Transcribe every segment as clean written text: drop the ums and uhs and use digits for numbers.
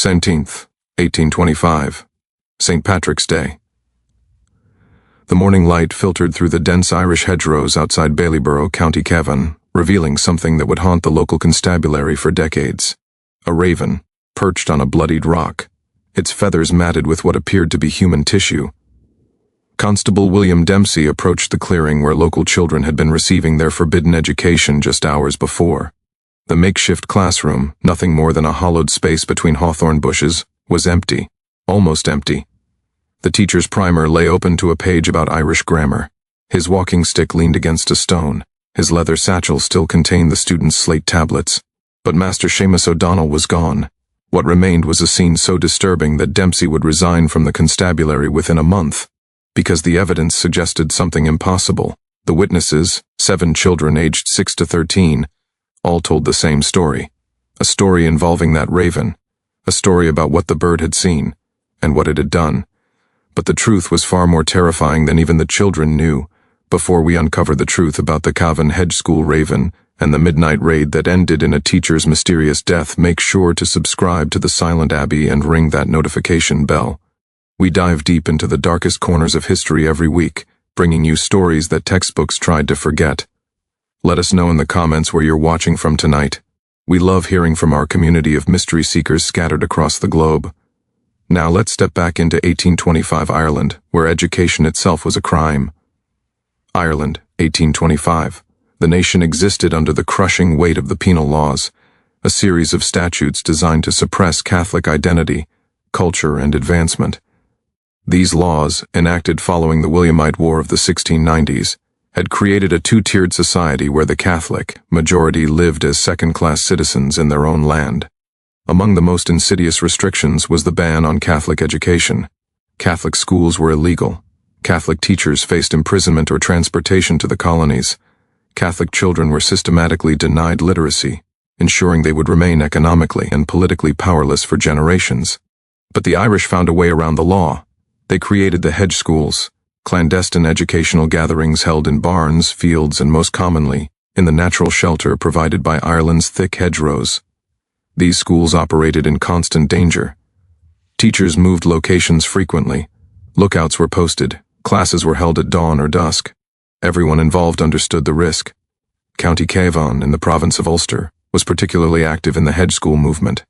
17th, 1825, St. Patrick's Day. The morning light filtered through the dense Irish hedgerows outside Ballyborough, County Cavan, revealing something that would haunt the local constabulary for decades. A raven, perched on a bloodied rock, its feathers matted with what appeared to be human tissue. Constable William Dempsey approached the clearing where local children had been receiving their forbidden education just hours before. The makeshift classroom, nothing more than a hollowed space between hawthorn bushes, was empty, almost empty. The teacher's primer lay open to a page about Irish grammar. His walking stick leaned against a stone. His leather satchel still contained the students' slate tablets. But Master Séamus O'Donnell was gone. What remained was a scene so disturbing that Dempsey would resign from the constabulary within a month, because the evidence suggested something impossible. The witnesses, 7 children aged 6 to 13, all told the same story. A story involving that raven. A story about what the bird had seen, and what it had done. But the truth was far more terrifying than even the children knew. Before we uncover the truth about the Cavan Hedge School raven and the midnight raid that ended in a teacher's mysterious death, make sure to subscribe to the Silent Abbey and ring that notification bell. We dive deep into the darkest corners of history every week, bringing you stories that textbooks tried to forget. Let us know in the comments where you're watching from tonight. We love hearing from our community of mystery seekers scattered across the globe. Now let's step back into 1825 Ireland, where education itself was a crime. Ireland, 1825. The nation existed under the crushing weight of the penal laws, a series of statutes designed to suppress Catholic identity, culture, and advancement. These laws, enacted following the Williamite War of the 1690s, had created a two-tiered society where the Catholic majority lived as second-class citizens in their own land. Among the most insidious restrictions was the ban on Catholic education. Catholic schools were illegal. Catholic teachers faced imprisonment or transportation to the colonies. Catholic children were systematically denied literacy, ensuring they would remain economically and politically powerless for generations. But the Irish found a way around the law. They created the hedge schools, clandestine educational gatherings held in barns, fields, and most commonly, in the natural shelter provided by Ireland's thick hedgerows. These schools operated in constant danger. Teachers moved locations frequently. Lookouts were posted. Classes were held at dawn or dusk. Everyone involved understood the risk. County Cavan, in the province of Ulster, was particularly active in the hedge school movement.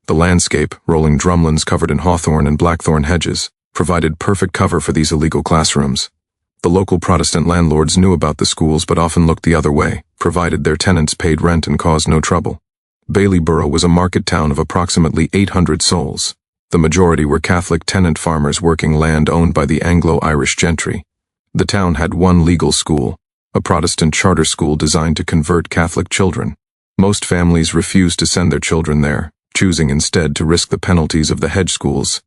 The landscape, rolling drumlins covered in hawthorn and blackthorn hedges, provided perfect cover for these illegal classrooms. The local Protestant landlords knew about the schools but often looked the other way, provided their tenants paid rent and caused no trouble. Ballyborough was a market town of approximately 800 souls. The majority were Catholic tenant farmers working land owned by the Anglo-Irish gentry. The town had one legal school, a Protestant charter school designed to convert Catholic children. Most families refused to send their children there, choosing instead to risk the penalties of the hedge schools.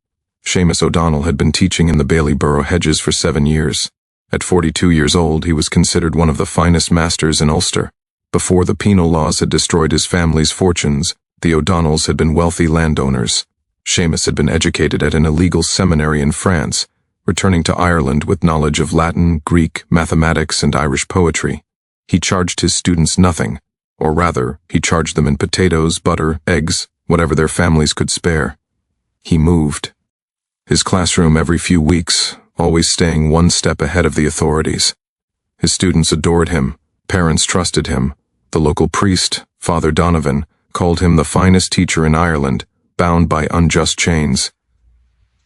Séamus O'Donnell had been teaching in the Ballyborough hedges for 7 years. At 42 years old, he was considered one of the finest masters in Ulster. Before the penal laws had destroyed his family's fortunes, the O'Donnells had been wealthy landowners. Séamus had been educated at an illegal seminary in France, returning to Ireland with knowledge of Latin, Greek, mathematics, and Irish poetry. He charged his students nothing, or rather, he charged them in potatoes, butter, eggs, whatever their families could spare. He moved. His classroom every few weeks, always staying one step ahead of the authorities. His students adored him, parents trusted him. The local priest, Father Donovan, called him the finest teacher in Ireland, bound by unjust chains.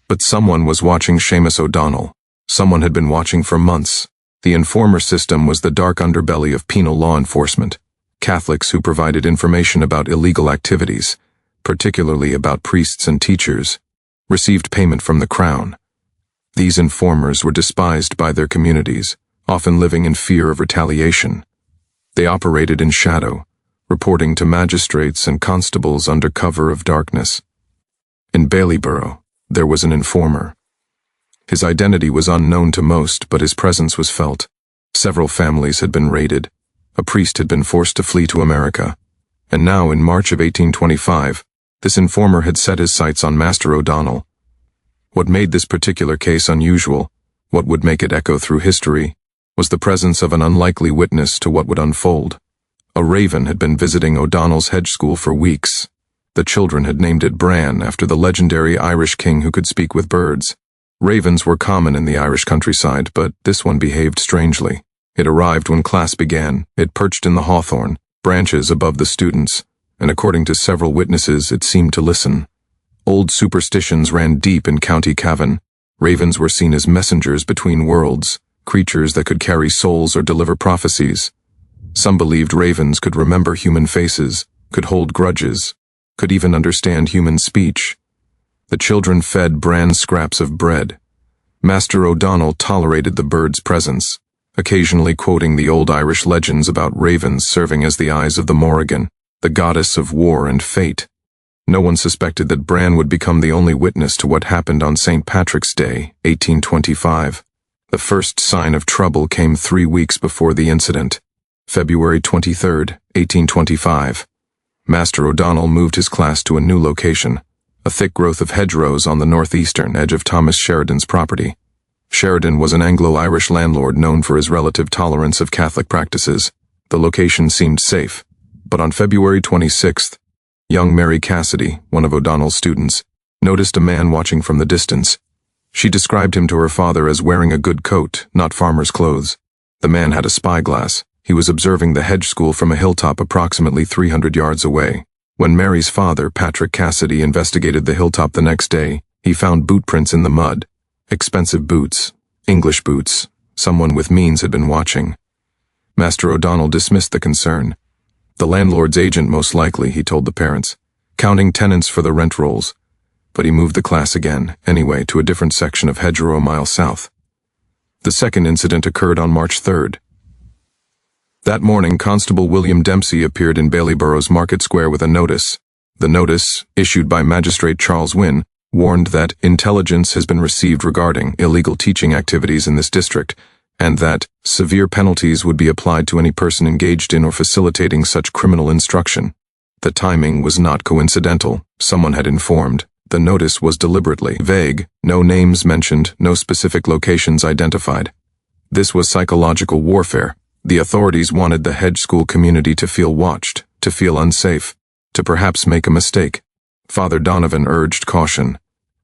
But someone was watching Séamus O'Donnell. Someone had been watching for months. The informer system was the dark underbelly of penal law enforcement. Catholics who provided information about illegal activities, particularly about priests and teachers, received payment from the crown. These informers were despised by their communities, often living in fear of retaliation. They operated in shadow, reporting to magistrates and constables under cover of darkness. In Ballyborough, there was an informer. His identity was unknown to most, but his presence was felt. Several families had been raided. A priest had been forced to flee to America. And now, in March of 1825, this informer had set his sights on Master O'Donnell. What made this particular case unusual, what would make it echo through history, was the presence of an unlikely witness to what would unfold. A raven had been visiting O'Donnell's hedge school for weeks. The children had named it Bran after the legendary Irish king who could speak with birds. Ravens were common in the Irish countryside, but this one behaved strangely. It arrived when class began. It perched in the hawthorn, branches above the students, and according to several witnesses, it seemed to listen. Old superstitions ran deep in County Cavan. Ravens were seen as messengers between worlds, creatures that could carry souls or deliver prophecies. Some believed ravens could remember human faces, could hold grudges, could even understand human speech. The children fed Bran scraps of bread. Master O'Donnell tolerated the bird's presence, occasionally quoting the old Irish legends about ravens serving as the eyes of the Morrigan, the goddess of war and fate. No one suspected that Bran would become the only witness to what happened on St. Patrick's Day, 1825. The first sign of trouble came 3 weeks before the incident. February 23, 1825. Master O'Donnell moved his class to a new location, a thick growth of hedgerows on the northeastern edge of Thomas Sheridan's property. Sheridan was an Anglo-Irish landlord known for his relative tolerance of Catholic practices. The location seemed safe, but on February 26th, young Mary Cassidy, one of O'Donnell's students, noticed a man watching from the distance. She described him to her father as wearing a good coat, not farmer's clothes. The man had a spyglass. He was observing the Hedge school from a hilltop approximately 300 yards away. When Mary's father, Patrick Cassidy, investigated the hilltop the next day, he found boot prints in the mud. Expensive boots, English boots. Someone with means had been watching. Master O'Donnell dismissed the concern. The landlord's agent most likely, he told the parents, counting tenants for the rent rolls. But he moved the class again, anyway, to a different section of hedgerow a mile south. The second incident occurred on March 3rd. That morning, Constable William Dempsey appeared in Baileyborough's Market Square with a notice. The notice, issued by Magistrate Charles Wynne, warned that intelligence has been received regarding illegal teaching activities in this district, and that severe penalties would be applied to any person engaged in or facilitating such criminal instruction. The timing was not coincidental. Someone had informed. The notice was deliberately vague, no names mentioned, no specific locations identified. This was psychological warfare. The authorities wanted the Hedge school community to feel watched, to feel unsafe, to perhaps make a mistake. Father Donovan urged caution.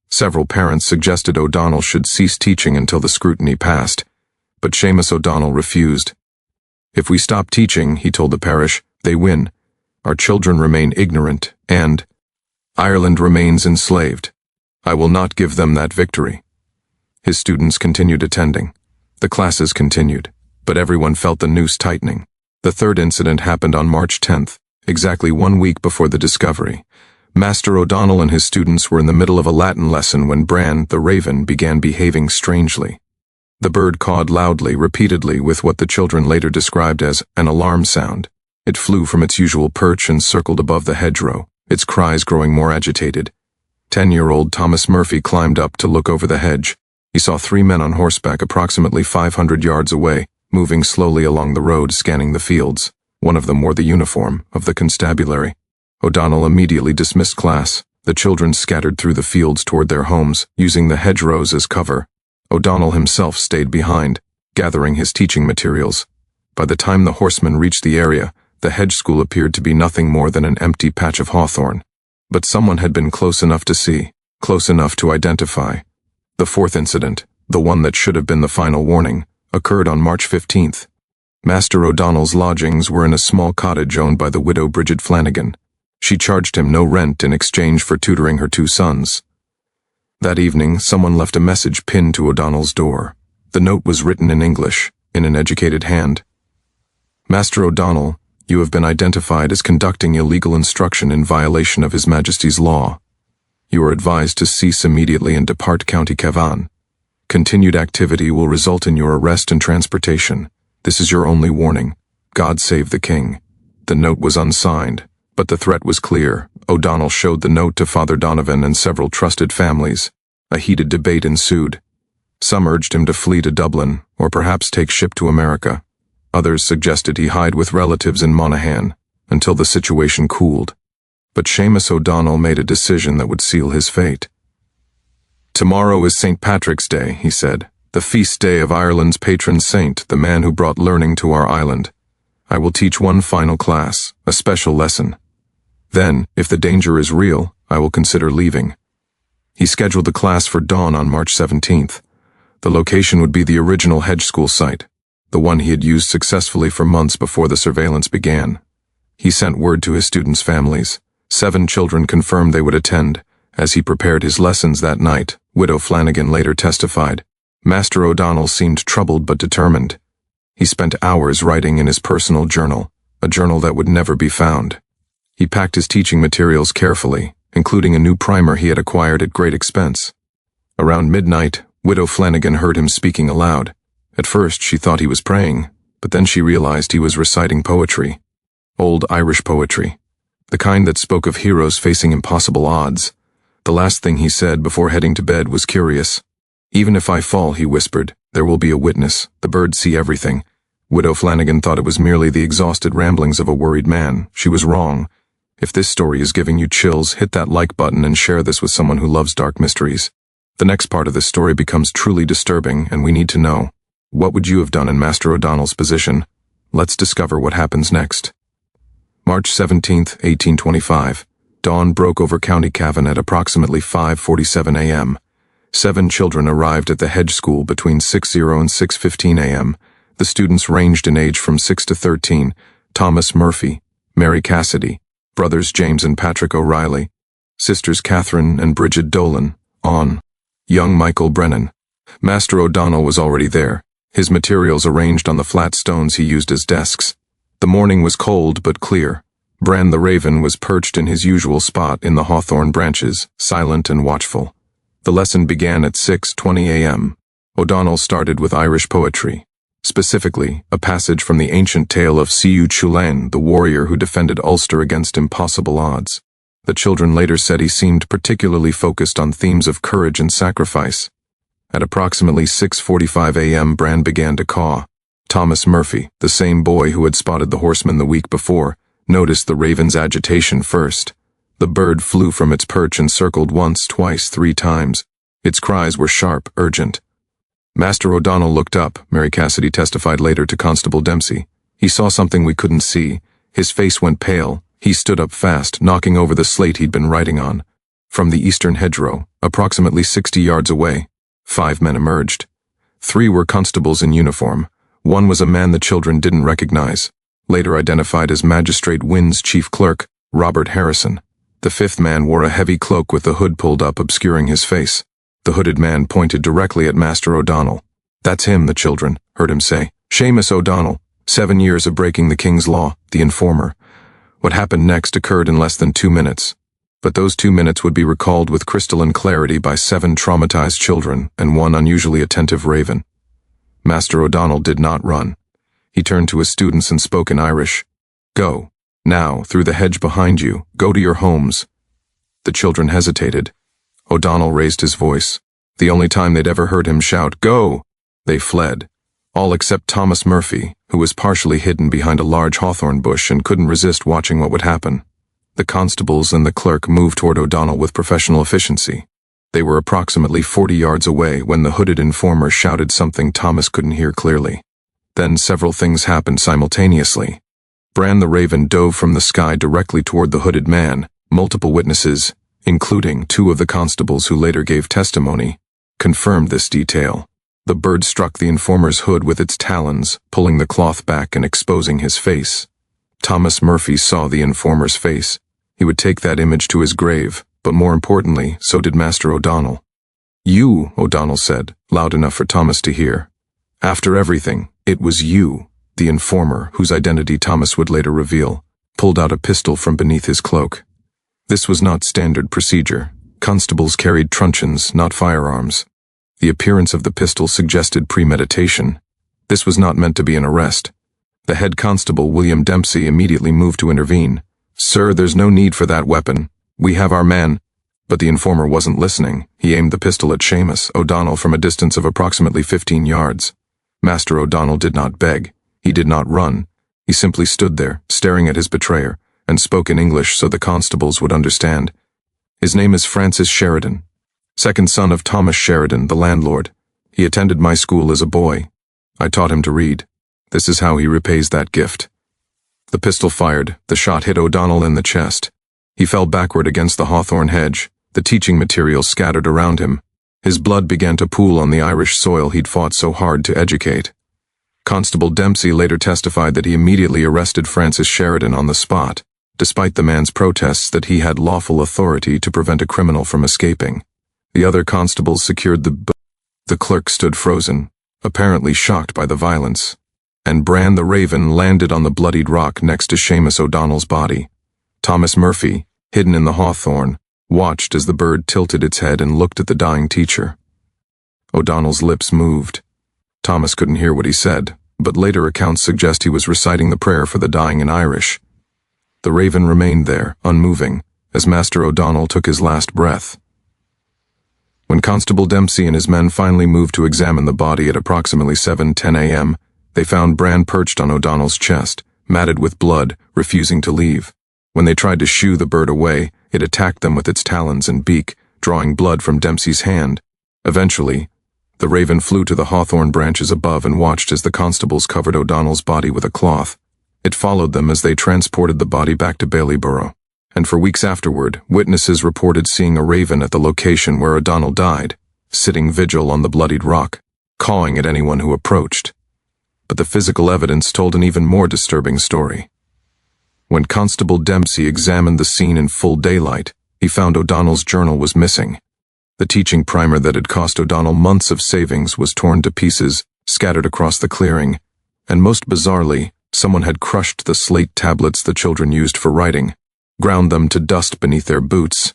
Several parents suggested O'Donnell should cease teaching until the scrutiny passed, but Séamus O'Donnell refused. If we stop teaching, he told the parish, they win. Our children remain ignorant, and Ireland remains enslaved. I will not give them that victory. His students continued attending. The classes continued, but everyone felt the noose tightening. The third incident happened on March 10th, exactly 1 week before the discovery. Master O'Donnell and his students were in the middle of a Latin lesson when Bran, the raven, began behaving strangely. The bird cawed loudly, repeatedly, with what the children later described as an alarm sound. It flew from its usual perch and circled above the hedgerow, its cries growing more agitated. 10-year-old Thomas Murphy climbed up to look over the hedge. He saw 3 men on horseback approximately 500 yards away, moving slowly along the road, scanning the fields. One of them wore the uniform of the constabulary. O'Donnell immediately dismissed class. The children scattered through the fields toward their homes, using the hedgerows as cover. O'Donnell himself stayed behind, gathering his teaching materials. By the time the horsemen reached the area, the Hedge school appeared to be nothing more than an empty patch of hawthorn. But someone had been close enough to see, close enough to identify. The fourth incident, the one that should have been the final warning, occurred on March 15th. Master O'Donnell's lodgings were in a small cottage owned by the widow Bridget Flanagan. She charged him no rent in exchange for tutoring her 2 sons. That evening, someone left a message pinned to O'Donnell's door. The note was written in English, in an educated hand. Master O'Donnell, you have been identified as conducting illegal instruction in violation of His Majesty's law. You are advised to cease immediately and depart County Cavan. Continued activity will result in your arrest and transportation. This is your only warning. God save the King. The note was unsigned, but the threat was clear. O'Donnell showed the note to Father Donovan and several trusted families. A heated debate ensued. Some urged him to flee to Dublin, or perhaps take ship to America. Others suggested he hide with relatives in Monaghan, until the situation cooled. But Séamus O'Donnell made a decision that would seal his fate. Tomorrow is St. Patrick's Day, he said, the feast day of Ireland's patron saint, the man who brought learning to our island. I will teach one final class, a special lesson. Then, if the danger is real, I will consider leaving. He scheduled the class for dawn on March 17th. The location would be the original Hedge school site, the one he had used successfully for months before the surveillance began. He sent word to his students' families. 7 children confirmed they would attend. As he prepared his lessons that night, Widow Flanagan later testified, Master O'Donnell seemed troubled but determined. He spent hours writing in his personal journal, a journal that would never be found. He packed his teaching materials carefully, including a new primer he had acquired at great expense. Around midnight, Widow Flanagan heard him speaking aloud. At first, she thought he was praying, but then she realized he was reciting poetry. Old Irish poetry. The kind that spoke of heroes facing impossible odds. The last thing he said before heading to bed was curious. Even if I fall, he whispered, there will be a witness. The birds see everything. Widow Flanagan thought it was merely the exhausted ramblings of a worried man. She was wrong. If this story is giving you chills, hit that like button and share this with someone who loves dark mysteries. The next part of this story becomes truly disturbing, and we need to know. What would you have done in Master O'Donnell's position? Let's discover what happens next. March 17, 1825. Dawn broke over County Cavan at approximately 5:47 a.m. 7 children arrived at the Hedge School between 6:00 and 6:15 a.m. The students ranged in age from 6 to 13, Thomas Murphy, Mary Cassidy, brothers James and Patrick O'Reilly, sisters Catherine and Bridget Dolan, young Michael Brennan. Master O'Donnell was already there, his materials arranged on the flat stones he used as desks. The morning was cold but clear. Bran the raven was perched in his usual spot in the hawthorn branches, silent and watchful. The lesson began at 6:20 a.m. O'Donnell started with Irish poetry, specifically a passage from the ancient tale of Séamus O'Donnell, the warrior who defended Ulster against impossible odds. The children later said he seemed particularly focused on themes of courage and sacrifice. At approximately 6:45 a.m. Bran began to caw. Thomas Murphy, the same boy who had spotted the horseman the week before, noticed the raven's agitation first. The bird flew from its perch and circled once, twice, 3 times. Its cries were sharp, urgent. Master O'Donnell looked up, Mary Cassidy testified later to Constable Dempsey. He saw something we couldn't see. His face went pale. He stood up fast, knocking over the slate he'd been writing on. From the eastern hedgerow, approximately 60 yards away, 5 men emerged. 3 were constables in uniform. 1 was a man the children didn't recognize, later identified as Magistrate Wynn's chief clerk, Robert Harrison. The 5th man wore a heavy cloak with the hood pulled up, obscuring his face. The hooded man pointed directly at Master O'Donnell. That's him, the children heard him say. Séamus O'Donnell, 7 years of breaking the king's law, the informer. What happened next occurred in less than 2 minutes. But those 2 minutes would be recalled with crystalline clarity by 7 traumatized children and 1 unusually attentive raven. Master O'Donnell did not run. He turned to his students and spoke in Irish. Go. Now, through the hedge behind you. Go to your homes. The children hesitated. O'Donnell raised his voice. The only time they'd ever heard him shout, Go! They fled. All except Thomas Murphy, who was partially hidden behind a large hawthorn bush and couldn't resist watching what would happen. The constables and the clerk moved toward O'Donnell with professional efficiency. They were approximately 40 yards away when the hooded informer shouted something Thomas couldn't hear clearly. Then several things happened simultaneously. Bran the raven dove from the sky directly toward the hooded man. Multiple witnesses, including 2 of the constables who later gave testimony, confirmed this detail. The bird struck the informer's hood with its talons, pulling the cloth back and exposing his face. Thomas Murphy saw the informer's face. He would take that image to his grave, but more importantly, so did Master O'Donnell. You, O'Donnell said, loud enough for Thomas to hear. After everything, it was you, the informer, whose identity Thomas would later reveal, pulled out a pistol from beneath his cloak. This was not standard procedure. Constables carried truncheons, not firearms. The appearance of the pistol suggested premeditation. This was not meant to be an arrest. The head constable, William Dempsey, immediately moved to intervene. Sir, there's no need for that weapon. We have our man. But the informer wasn't listening. He aimed the pistol at Séamus O'Donnell from a distance of approximately 15 yards. Master O'Donnell did not beg. He did not run. He simply stood there, staring at his betrayer, and spoke in English so the constables would understand. His name is Francis Sheridan, second son of Thomas Sheridan, the landlord. He attended my school as a boy. I taught him to read. This is how he repays that gift. The pistol fired. The shot hit O'Donnell in the chest. He fell backward against the hawthorn hedge, the teaching material scattered around him. His blood began to pool on the Irish soil he'd fought so hard to educate. Constable Dempsey later testified that he immediately arrested Francis Sheridan on the spot, despite the man's protests that he had lawful authority to prevent a criminal from escaping. The other constables secured the clerk stood frozen, apparently shocked by the violence, and Bran the Raven landed on the bloodied rock next to Séamus O'Donnell's body. Thomas Murphy, hidden in the hawthorn, watched as the bird tilted its head and looked at the dying teacher. O'Donnell's lips moved. Thomas couldn't hear what he said, but later accounts suggest he was reciting the prayer for the dying in Irish. The Raven remained there, unmoving, as Master O'Donnell took his last breath. When Constable Dempsey and his men finally moved to examine the body at approximately 7:10 a.m., they found Bran perched on O'Donnell's chest, matted with blood, refusing to leave. When they tried to shoo the bird away, it attacked them with its talons and beak, drawing blood from Dempsey's hand. Eventually, the Raven flew to the hawthorn branches above and watched as the constables covered O'Donnell's body with a cloth. It followed them as they transported the body back to Baileyborough, and for weeks afterward, witnesses reported seeing a raven at the location where O'Donnell died, sitting vigil on the bloodied rock, cawing at anyone who approached. But the physical evidence told an even more disturbing story. When Constable Dempsey examined the scene in full daylight, he found O'Donnell's journal was missing. The teaching primer that had cost O'Donnell months of savings was torn to pieces, scattered across the clearing, and most bizarrely, someone had crushed the slate tablets the children used for writing, ground them to dust beneath their boots.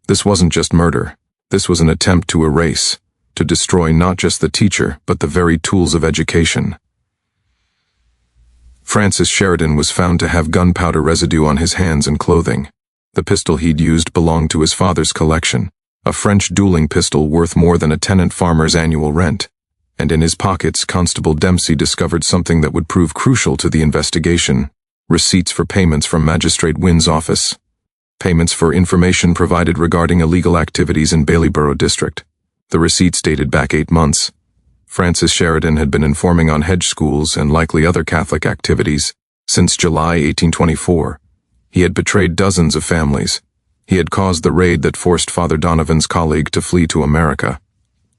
This wasn't just murder. This was an attempt to erase, to destroy not just the teacher, but the very tools of education. Francis Sheridan was found to have gunpowder residue on his hands and clothing. The pistol he'd used belonged to his father's collection, a French dueling pistol worth more than a tenant farmer's annual rent. And in his pockets, Constable Dempsey discovered something that would prove crucial to the investigation: receipts for payments from Magistrate Wynn's office. Payments for information provided regarding illegal activities in Baileyborough District. The receipts dated back 8 months. Francis Sheridan had been informing on Hedge schools and likely other Catholic activities since July 1824. He had betrayed dozens of families. He had caused the raid that forced Father Donovan's colleague to flee to America.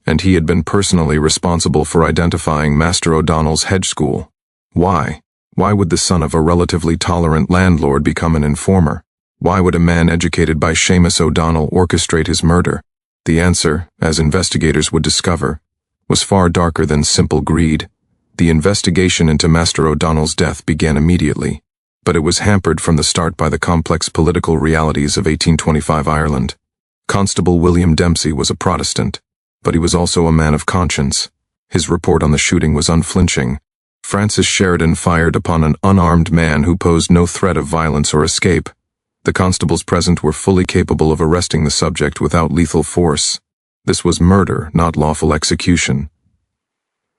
And he had been personally responsible for identifying Master O'Donnell's Hedge school. Why? Why would the son of a relatively tolerant landlord become an informer? Why would a man educated by Séamus O'Donnell orchestrate his murder? The answer, as investigators would discover, was far darker than simple greed. The investigation into Master O'Donnell's death began immediately, but it was hampered from the start by the complex political realities of 1825 Ireland. Constable William Dempsey was a Protestant, but he was also a man of conscience. His report on the shooting was unflinching. Francis Sheridan fired upon an unarmed man who posed no threat of violence or escape. The constables present were fully capable of arresting the subject without lethal force. This was murder, not lawful execution.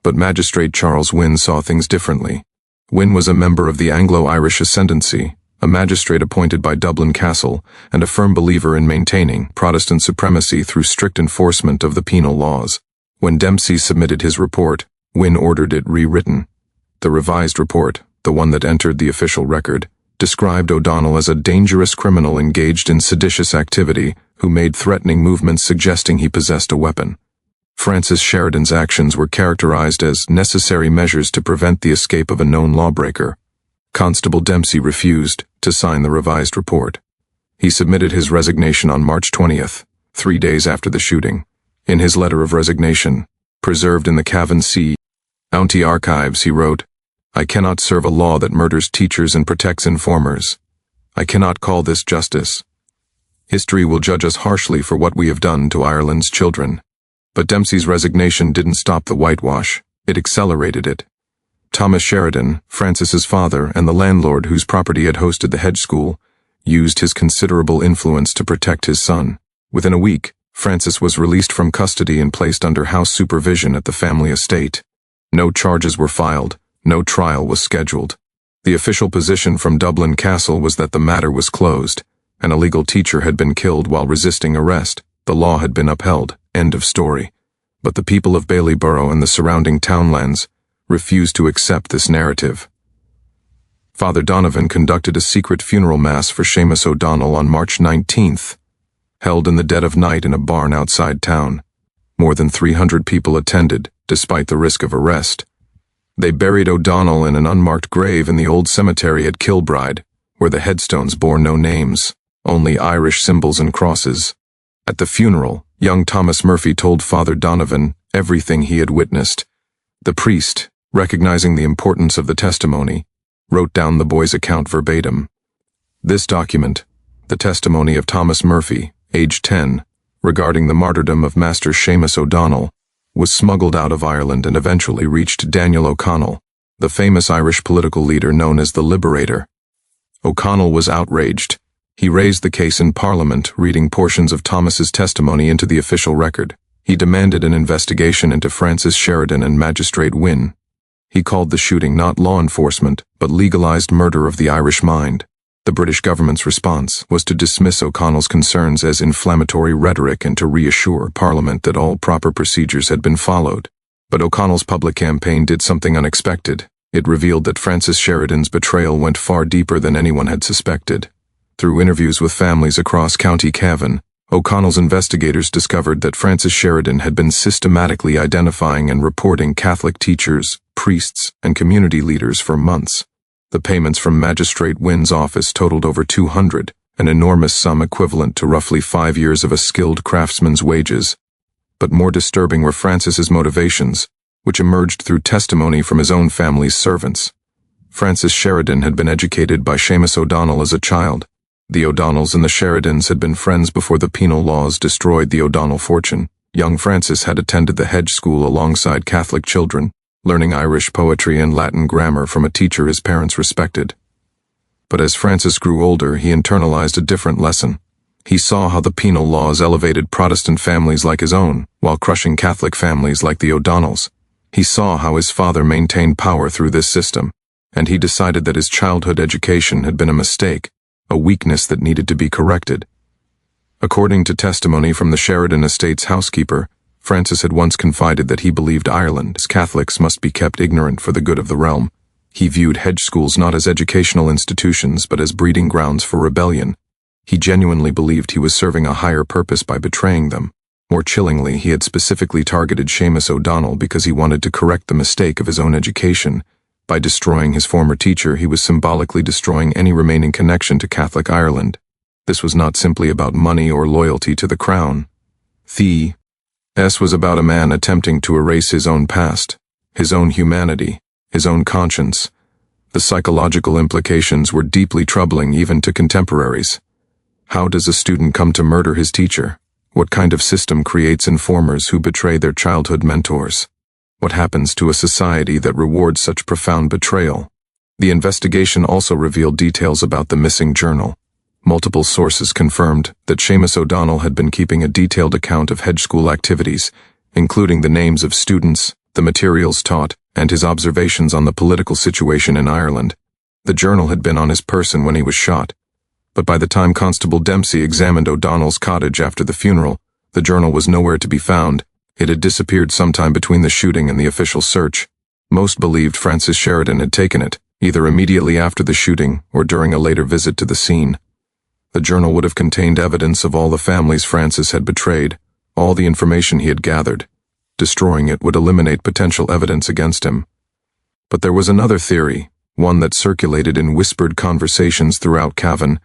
But Magistrate Charles Wynn saw things differently. Wynn was a member of the Anglo-Irish Ascendancy, a magistrate appointed by Dublin Castle, and a firm believer in maintaining Protestant supremacy through strict enforcement of the penal laws. When Dempsey submitted his report, Wynn ordered it rewritten. The revised report, the one that entered the official record, described O'Donnell as a dangerous criminal engaged in seditious activity who made threatening movements suggesting he possessed a weapon. Francis Sheridan's actions were characterized as necessary measures to prevent the escape of a known lawbreaker. Constable Dempsey refused to sign the revised report. He submitted his resignation on March 20th, 3 days after the shooting. In his letter of resignation, preserved in the Cavan County archives, he wrote, "I cannot serve a law that murders teachers and protects informers. I cannot call this justice. History will judge us harshly for what we have done to Ireland's children." But Dempsey's resignation didn't stop the whitewash, it accelerated it. Thomas Sheridan, Francis's father and the landlord whose property had hosted the Hedge school, used his considerable influence to protect his son. Within a week, Francis was released from custody and placed under house supervision at the family estate. No charges were filed, no trial was scheduled. The official position from Dublin Castle was that the matter was closed. An illegal teacher had been killed while resisting arrest. The law had been upheld. End of story. But the people of Baileyborough and the surrounding townlands refused to accept this narrative. Father Donovan conducted a secret funeral mass for Séamus O'Donnell on March 19th, held in the dead of night in a barn outside town. More than 300 people attended, despite the risk of arrest. They buried O'Donnell in an unmarked grave in the old cemetery at Kilbride, where the headstones bore no names, only Irish symbols and crosses. At the funeral, young Thomas Murphy told Father Donovan everything he had witnessed. The priest, recognizing the importance of the testimony, wrote down the boy's account verbatim. This document, the testimony of Thomas Murphy, age 10, regarding the martyrdom of Master Séamus O'Donnell, was smuggled out of Ireland and eventually reached Daniel O'Connell, the famous Irish political leader known as the Liberator. O'Connell was outraged. He raised the case in Parliament, reading portions of Thomas's testimony into the official record. He demanded an investigation into Francis Sheridan and Magistrate Wynne. He called the shooting not law enforcement, but legalized murder of the Irish mind. The British government's response was to dismiss O'Connell's concerns as inflammatory rhetoric and to reassure Parliament that all proper procedures had been followed. But O'Connell's public campaign did something unexpected. It revealed that Francis Sheridan's betrayal went far deeper than anyone had suspected. Through interviews with families across County Cavan, O'Connell's investigators discovered that Francis Sheridan had been systematically identifying and reporting Catholic teachers, priests, and community leaders for months. The payments from Magistrate Wynne's office totaled over 200, an enormous sum equivalent to roughly 5 years of a skilled craftsman's wages. But more disturbing were Francis's motivations, which emerged through testimony from his own family's servants. Francis Sheridan had been educated by Séamus O'Donnell as a child. The O'Donnells and the Sheridans had been friends before the penal laws destroyed the O'Donnell fortune. Young Francis had attended the Hedge school alongside Catholic children, learning Irish poetry and Latin grammar from a teacher his parents respected. But as Francis grew older, he internalized a different lesson. He saw how the penal laws elevated Protestant families like his own, while crushing Catholic families like the O'Donnells. He saw how his father maintained power through this system, and he decided that his childhood education had been a mistake, a weakness that needed to be corrected. According to testimony from the Sheridan estate's housekeeper, Francis had once confided that he believed Ireland's Catholics must be kept ignorant for the good of the realm. He viewed Hedge schools not as educational institutions but as breeding grounds for rebellion. He genuinely believed he was serving a higher purpose by betraying them. More chillingly, he had specifically targeted Séamus O'Donnell because he wanted to correct the mistake of his own education. By destroying his former teacher, he was symbolically destroying any remaining connection to Catholic Ireland. This was not simply about money or loyalty to the crown. This was about a man attempting to erase his own past, his own humanity, his own conscience. The psychological implications were deeply troubling even to contemporaries. How does a student come to murder his teacher? What kind of system creates informers who betray their childhood mentors? What happens to a society that rewards such profound betrayal? The investigation also revealed details about the missing journal. Multiple sources confirmed that Séamus O'Donnell had been keeping a detailed account of Hedge school activities, including the names of students, the materials taught, and his observations on the political situation in Ireland. The journal had been on his person when he was shot, but by the time Constable Dempsey examined O'Donnell's cottage after the funeral, the journal was nowhere to be found. It had disappeared sometime between the shooting and the official search. Most believed Francis Sheridan had taken it, either immediately after the shooting or during a later visit to the scene. The journal would have contained evidence of all the families Francis had betrayed, all the information he had gathered. Destroying it would eliminate potential evidence against him. But there was another theory, one that circulated in whispered conversations throughout Cavan,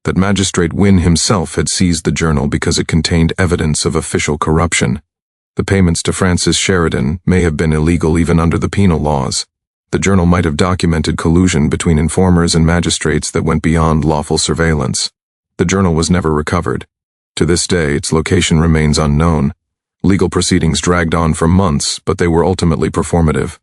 that Magistrate Wynne himself had seized the journal because it contained evidence of official corruption. The payments to Francis Sheridan may have been illegal even under the penal laws. The journal might have documented collusion between informers and magistrates that went beyond lawful surveillance. The journal was never recovered. To this day, its location remains unknown. Legal proceedings dragged on for months, but they were ultimately performative.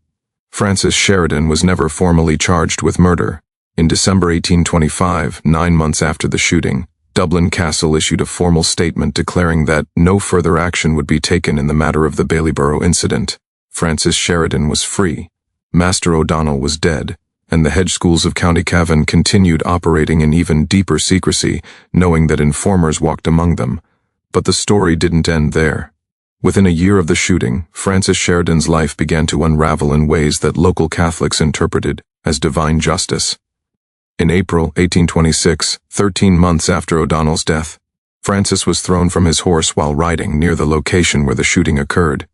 Francis Sheridan was never formally charged with murder. In December 1825, 9 months after the shooting, Dublin Castle issued a formal statement declaring that no further action would be taken in the matter of the Baileyborough incident. Francis Sheridan was free, Master O'Donnell was dead, and the Hedge schools of County Cavan continued operating in even deeper secrecy, knowing that informers walked among them. But the story didn't end there. Within a year of the shooting, Francis Sheridan's life began to unravel in ways that local Catholics interpreted as divine justice. In April 1826, 13 months after O'Donnell's death, Francis was thrown from his horse while riding near the location where the shooting occurred.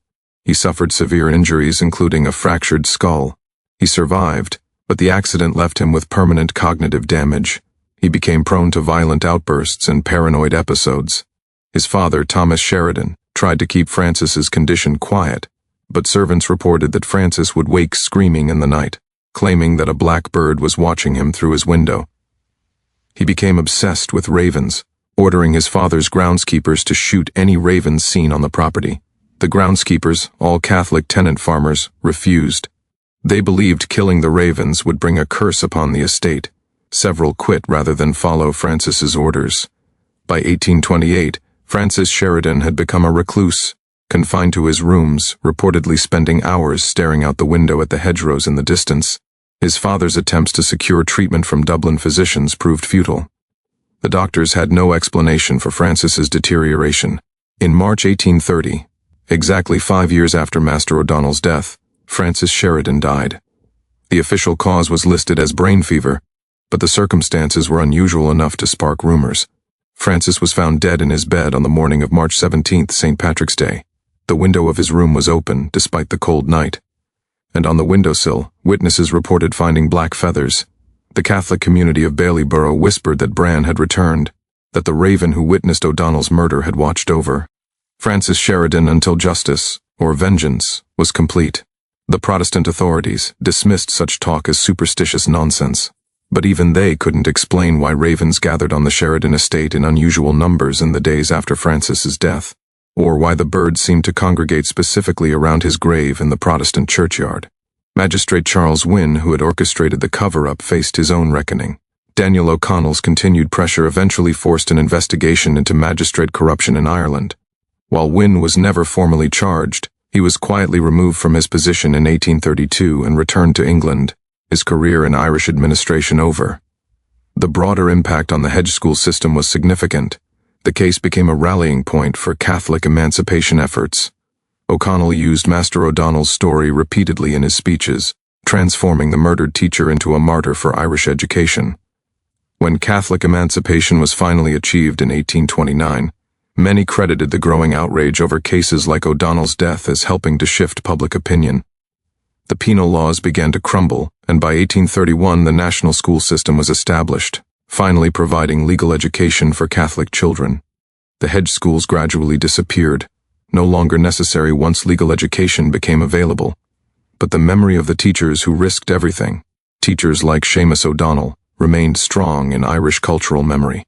He suffered severe injuries, including a fractured skull. He survived, but the accident left him with permanent cognitive damage. He became prone to violent outbursts and paranoid episodes. His father, Thomas Sheridan, tried to keep Francis's condition quiet, but servants reported that Francis would wake screaming in the night, claiming that a black bird was watching him through his window. He became obsessed with ravens, ordering his father's groundskeepers to shoot any ravens seen on the property. The groundskeepers, all Catholic tenant farmers, refused. They believed killing the ravens would bring a curse upon the estate. Several quit rather than follow Francis's orders. By 1828, Francis Sheridan had become a recluse, confined to his rooms, reportedly spending hours staring out the window at the hedgerows in the distance. His father's attempts to secure treatment from Dublin physicians proved futile. The doctors had no explanation for Francis's deterioration. In March 1830, exactly 5 years after Master O'Donnell's death, Francis Sheridan died. The official cause was listed as brain fever, but the circumstances were unusual enough to spark rumors. Francis was found dead in his bed on the morning of March 17th, St. Patrick's Day. The window of his room was open, despite the cold night. And on the windowsill, witnesses reported finding black feathers. The Catholic community of Baileyborough whispered that Bran had returned, that the raven who witnessed O'Donnell's murder had watched over Francis Sheridan until justice, or vengeance, was complete. The Protestant authorities dismissed such talk as superstitious nonsense, but even they couldn't explain why ravens gathered on the Sheridan estate in unusual numbers in the days after Francis's death, or why the birds seemed to congregate specifically around his grave in the Protestant churchyard. Magistrate Charles Wynne, who had orchestrated the cover-up, faced his own reckoning. Daniel O'Connell's continued pressure eventually forced an investigation into magistrate corruption in Ireland. While Wynne was never formally charged, he was quietly removed from his position in 1832 and returned to England, his career in Irish administration over. The broader impact on the Hedge school system was significant. The case became a rallying point for Catholic emancipation efforts. O'Connell used Master O'Donnell's story repeatedly in his speeches, transforming the murdered teacher into a martyr for Irish education. When Catholic emancipation was finally achieved in 1829, many credited the growing outrage over cases like O'Donnell's death as helping to shift public opinion. The penal laws began to crumble, and by 1831 the national school system was established, finally providing legal education for Catholic children. The Hedge schools gradually disappeared, no longer necessary once legal education became available. But the memory of the teachers who risked everything, teachers like Séamus O'Donnell, remained strong in Irish cultural memory.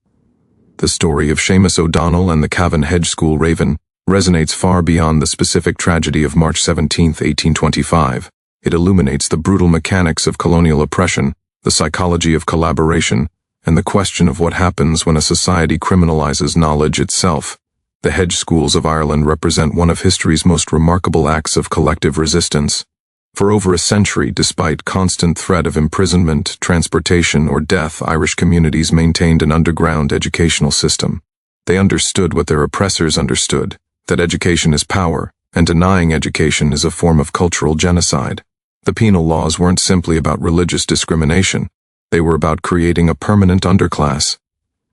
The story of Séamus O'Donnell and the Cavan Hedge School raven resonates far beyond the specific tragedy of March 17, 1825. It illuminates the brutal mechanics of colonial oppression, the psychology of collaboration, and the question of what happens when a society criminalizes knowledge itself. The Hedge schools of Ireland represent one of history's most remarkable acts of collective resistance. For over a century, despite constant threat of imprisonment, transportation, or death, Irish communities maintained an underground educational system. They understood what their oppressors understood, that education is power, and denying education is a form of cultural genocide. The penal laws weren't simply about religious discrimination. They were about creating a permanent underclass.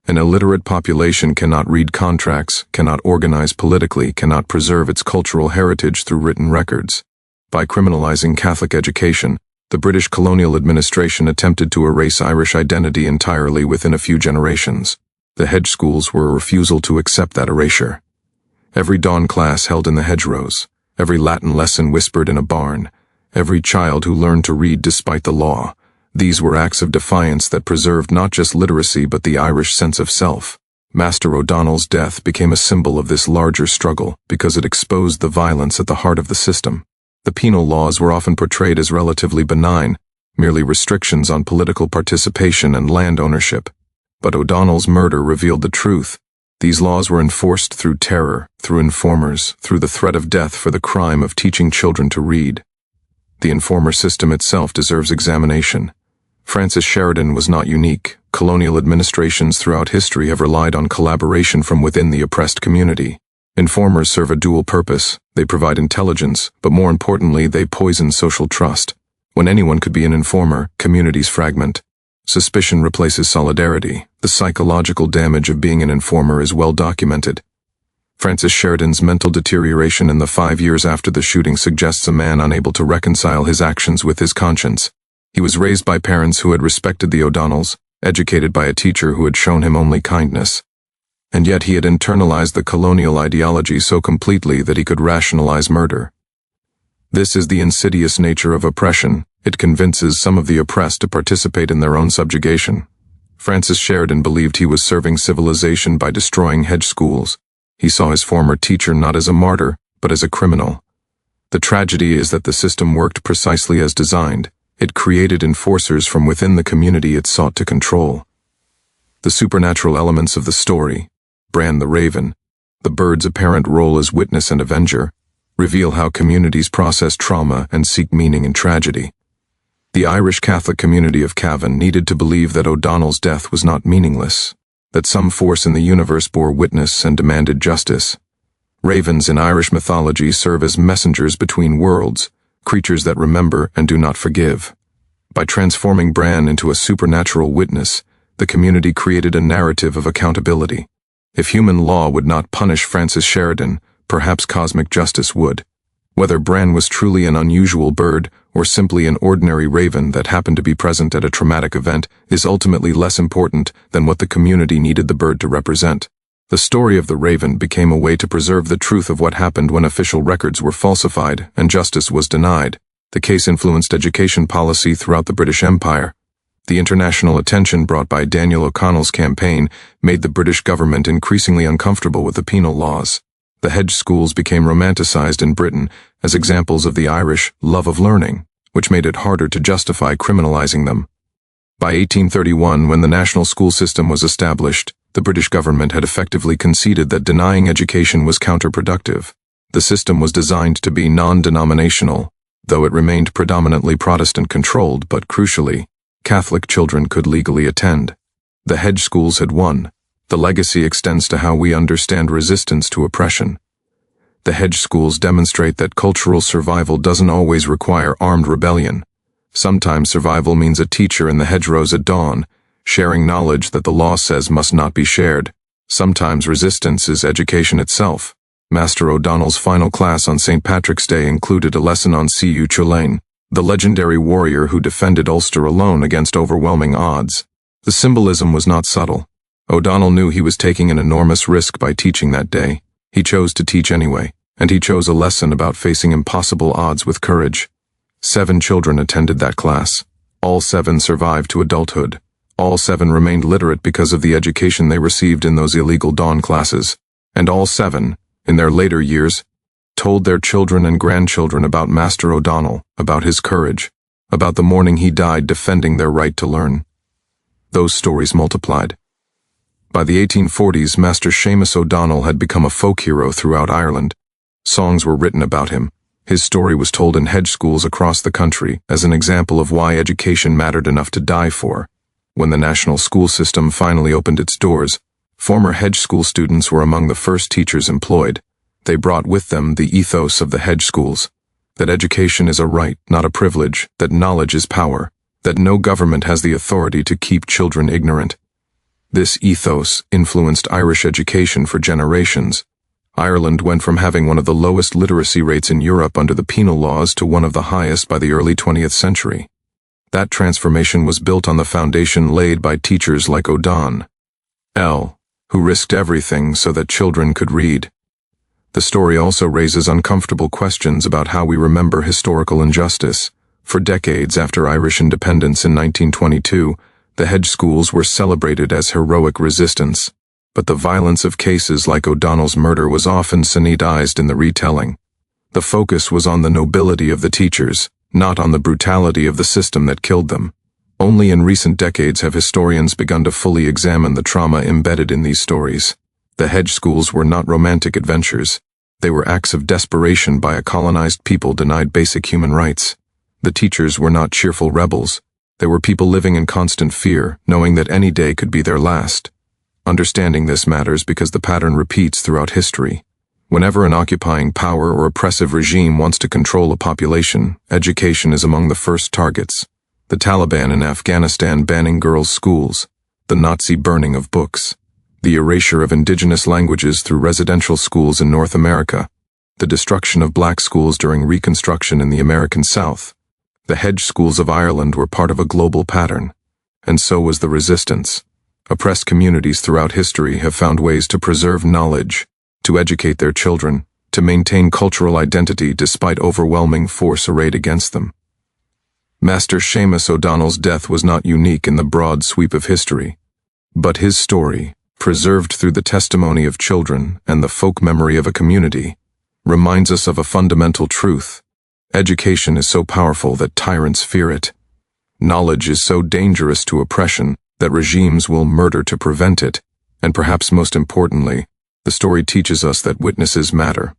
An illiterate population cannot read contracts, cannot organize politically, cannot preserve its cultural heritage through written records. By criminalizing Catholic education, the British colonial administration attempted to erase Irish identity entirely within a few generations. The Hedge schools were a refusal to accept that erasure. Every dawn class held in the hedgerows, every Latin lesson whispered in a barn, every child who learned to read despite the law, these were acts of defiance that preserved not just literacy but the Irish sense of self. Master O'Donnell's death became a symbol of this larger struggle because it exposed the violence at the heart of the system. The penal laws were often portrayed as relatively benign, merely restrictions on political participation and land ownership. But O'Donnell's murder revealed the truth. These laws were enforced through terror, through informers, through the threat of death for the crime of teaching children to read. The informer system itself deserves examination. Francis Sheridan was not unique. Colonial administrations throughout history have relied on collaboration from within the oppressed community. Informers serve a dual purpose. They provide intelligence, but more importantly, they poison social trust. When anyone could be an informer, communities fragment. Suspicion replaces solidarity. The psychological damage of being an informer is well documented. Francis Sheridan's mental deterioration in the 5 years after the shooting suggests a man unable to reconcile his actions with his conscience. He was raised by parents who had respected the O'Donnells, educated by a teacher who had shown him only kindness. And yet he had internalized the colonial ideology so completely that he could rationalize murder. This is the insidious nature of oppression. It convinces some of the oppressed to participate in their own subjugation. Francis Sheridan believed he was serving civilization by destroying Hedge schools. He saw his former teacher not as a martyr, but as a criminal. The tragedy is that the system worked precisely as designed. It created enforcers from within the community it sought to control. The supernatural elements of the story, Bran the Raven, the bird's apparent role as witness and avenger, reveal how communities process trauma and seek meaning in tragedy. The Irish Catholic community of Cavan needed to believe that O'Donnell's death was not meaningless, that some force in the universe bore witness and demanded justice. Ravens in Irish mythology serve as messengers between worlds, creatures that remember and do not forgive. By transforming Bran into a supernatural witness, the community created a narrative of accountability. If human law would not punish Francis Sheridan, perhaps cosmic justice would. Whether Bran was truly an unusual bird or simply an ordinary raven that happened to be present at a traumatic event is ultimately less important than what the community needed the bird to represent. The story of the raven became a way to preserve the truth of what happened when official records were falsified and justice was denied. The case influenced education policy throughout the British Empire. The international attention brought by Daniel O'Connell's campaign made the British government increasingly uncomfortable with the penal laws. The Hedge schools became romanticized in Britain as examples of the Irish love of learning, which made it harder to justify criminalizing them. By 1831, when the national school system was established, the British government had effectively conceded that denying education was counterproductive. The system was designed to be non-denominational, though it remained predominantly Protestant-controlled, but crucially, Catholic children could legally attend. The Hedge schools had won. The legacy extends to how we understand resistance to oppression. The Hedge schools demonstrate that cultural survival doesn't always require armed rebellion. Sometimes survival means a teacher in the hedgerows at dawn, sharing knowledge that the law says must not be shared. Sometimes resistance is education itself. Master O'Donnell's final class on St. Patrick's Day included a lesson on C.U. Trelane, the legendary warrior who defended Ulster alone against overwhelming odds. The symbolism was not subtle. O'Donnell knew he was taking an enormous risk by teaching that day. He chose to teach anyway, and he chose a lesson about facing impossible odds with courage. 7 children attended that class. All 7 survived to adulthood. All 7 remained literate because of the education they received in those illegal dawn classes. And all 7, in their later years, told their children and grandchildren about Master O'Donnell, about his courage, about the morning he died defending their right to learn. Those stories multiplied. By the 1840s, Master Séamus O'Donnell had become a folk hero throughout Ireland. Songs were written about him. His story was told in Hedge schools across the country as an example of why education mattered enough to die for. When the national school system finally opened its doors, former Hedge school students were among the first teachers employed. They brought with them the ethos of the Hedge schools, that education is a right, not a privilege, that knowledge is power, that no government has the authority to keep children ignorant. This ethos influenced Irish education for generations. Ireland went from having one of the lowest literacy rates in Europe under the penal laws to one of the highest by the early 20th century. That transformation was built on the foundation laid by teachers like O'Donnell, who risked everything so that children could read. The story also raises uncomfortable questions about how we remember historical injustice. For decades after Irish independence in 1922, the Hedge schools were celebrated as heroic resistance, but the violence of cases like O'Donnell's murder was often sanitized in the retelling. The focus was on the nobility of the teachers, not on the brutality of the system that killed them. Only in recent decades have historians begun to fully examine the trauma embedded in these stories. The Hedge schools were not romantic adventures. They were acts of desperation by a colonized people denied basic human rights. The teachers were not cheerful rebels. They were people living in constant fear, knowing that any day could be their last. Understanding this matters because the pattern repeats throughout history. Whenever an occupying power or oppressive regime wants to control a population, education is among the first targets. the Taliban in Afghanistan banning girls' schools, the Nazi burning of books, the erasure of indigenous languages through residential schools in North America, the destruction of black schools during Reconstruction in the American South. The Hedge schools of Ireland were part of a global pattern, and so was the resistance. Oppressed communities throughout history have found ways to preserve knowledge, to educate their children, to maintain cultural identity despite overwhelming force arrayed against them. Master Séamus O'Donnell's death was not unique in the broad sweep of history, but his story, preserved through the testimony of children and the folk memory of a community, reminds us of a fundamental truth. Education is so powerful that tyrants fear it. Knowledge is so dangerous to oppression that regimes will murder to prevent it, and perhaps most importantly, the story teaches us that witnesses matter.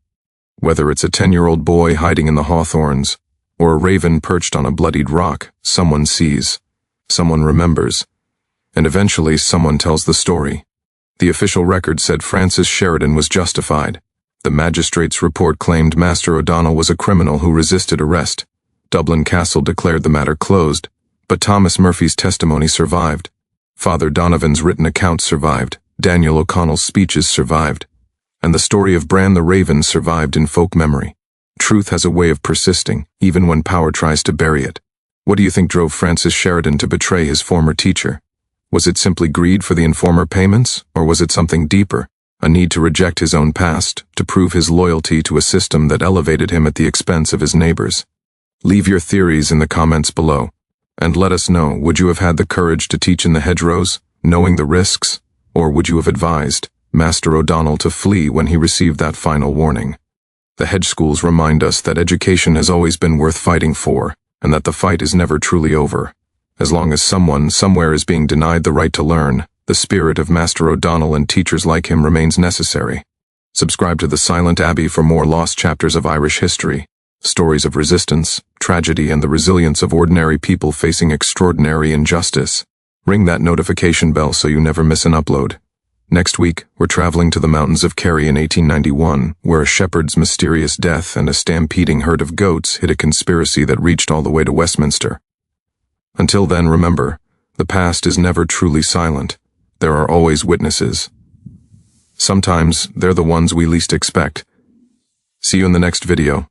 Whether it's a 10-year-old boy hiding in the hawthorns, or a raven perched on a bloodied rock, someone sees, someone remembers, and eventually someone tells the story. The official record said Francis Sheridan was justified. The magistrate's report claimed Master O'Donnell was a criminal who resisted arrest. Dublin Castle declared the matter closed, but Thomas Murphy's testimony survived. Father Donovan's written accounts survived, Daniel O'Connell's speeches survived, and the story of Bran the Raven survived in folk memory. Truth has a way of persisting, even when power tries to bury it. What do you think drove Francis Sheridan to betray his former teacher? Was it simply greed for the informer payments, or was it something deeper, a need to reject his own past, to prove his loyalty to a system that elevated him at the expense of his neighbors? Leave your theories in the comments below, and let us know, would you have had the courage to teach in the hedgerows, knowing the risks, or would you have advised Master O'Donnell to flee when he received that final warning? The hedge schools remind us that education has always been worth fighting for, and that the fight is never truly over. As long as someone, somewhere is being denied the right to learn, the spirit of Master O'Donnell and teachers like him remains necessary. Subscribe to the Silent Abbey for more lost chapters of Irish history, stories of resistance, tragedy, and the resilience of ordinary people facing extraordinary injustice. Ring that notification bell so you never miss an upload. Next week, we're traveling to the mountains of Kerry in 1891, where a shepherd's mysterious death and a stampeding herd of goats hid a conspiracy that reached all the way to Westminster. Until then, remember, the past is never truly silent. There are always witnesses. Sometimes, they're the ones we least expect. See you in the next video.